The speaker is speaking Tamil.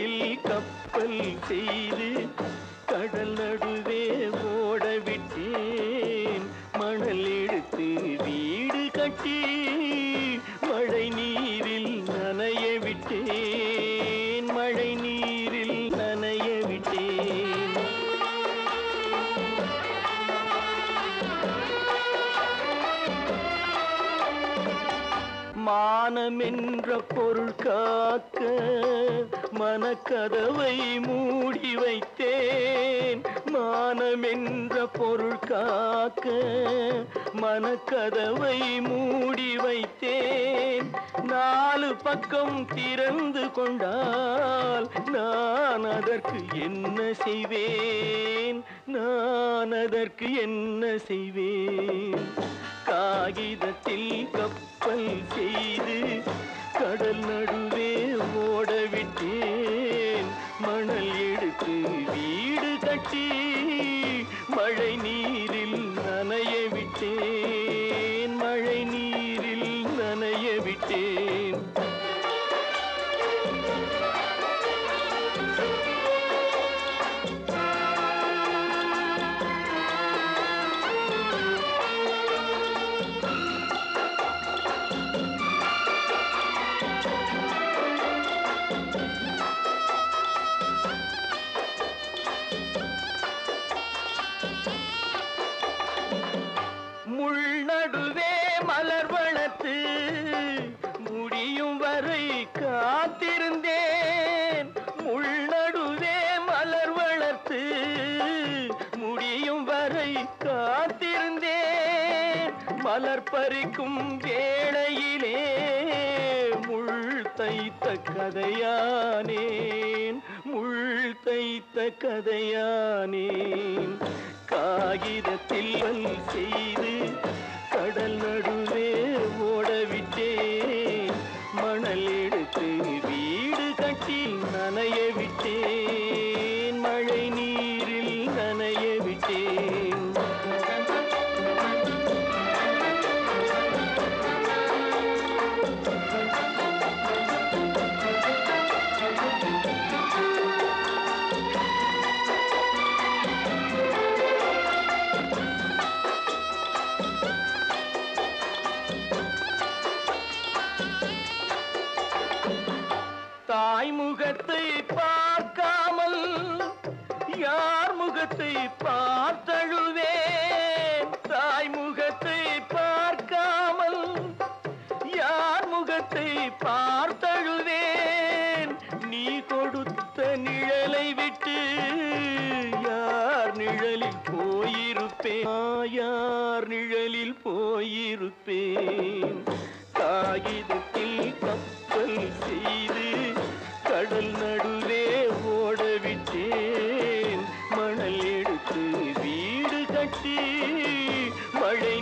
காகிதத்தில் கப்பல் செய்து கடல் நடுவே ஓடவிட்டேன். மணல் எடுத்து வீடு கட்டி மழை நீரில் நனைய விட்டேன். மழை நீரில் நனைய விட்டேன். மானமென்ற பொருள் காக்க மனக்கதவை மூடி வைத்தேன். மானமென்ற பொருள் காக்க மனக்கதவை மூடி வைத்தேன். 4 பக்கம் திறந்து கொண்டால் நான் அதற்கு என்ன செய்வேன்? நான் அதற்கு என்ன செய்வேன்? காகிதத்தில் கப்பல் செய்து கடல் நடுவே ஓடவிட்டேன். மணல் எடுத்து வீடு கட்டி மழை நீரில் நனைய விட்டேன். மழை நீரில் நனைய விட்டேன். முள்நடுவே மலர் வளர்த்து முடியும் வரை காத்திருந்தேன். முள்நடுவே மலர் வளர்த்து முடியும் வரை காத்திருந்தேன். மலர் பறிக்கும் வேளையிலே முள் தைத்த கதையானேன். முள் தைத்த கதையானேன். காகிதத்தில் செய்து கடல் நடுவே ஓடவிட்டேன். மணல் எடுத்து வீடு கட்டி நனைய விட்டேன். மழை நீரில் நனைய விட்டேன். தாய் முகத்தை பார்க்காமல் யார் முகத்தை பார்த்தழுவேன். தாய் முகத்தை பார்க்காமல் யார் முகத்தை பார்த்தழுவேன். நீ கொடுத்த நிழலை விட்டு யார் நிழலில் போயிருப்பேன். யார் நிழலில் போயிருப்பேன். காகிதத்தில் கப்பல் செய்து கடல் நடுவே ஓடவிட்டேன். மணல் எடுத்து வீடு கட்டி மழை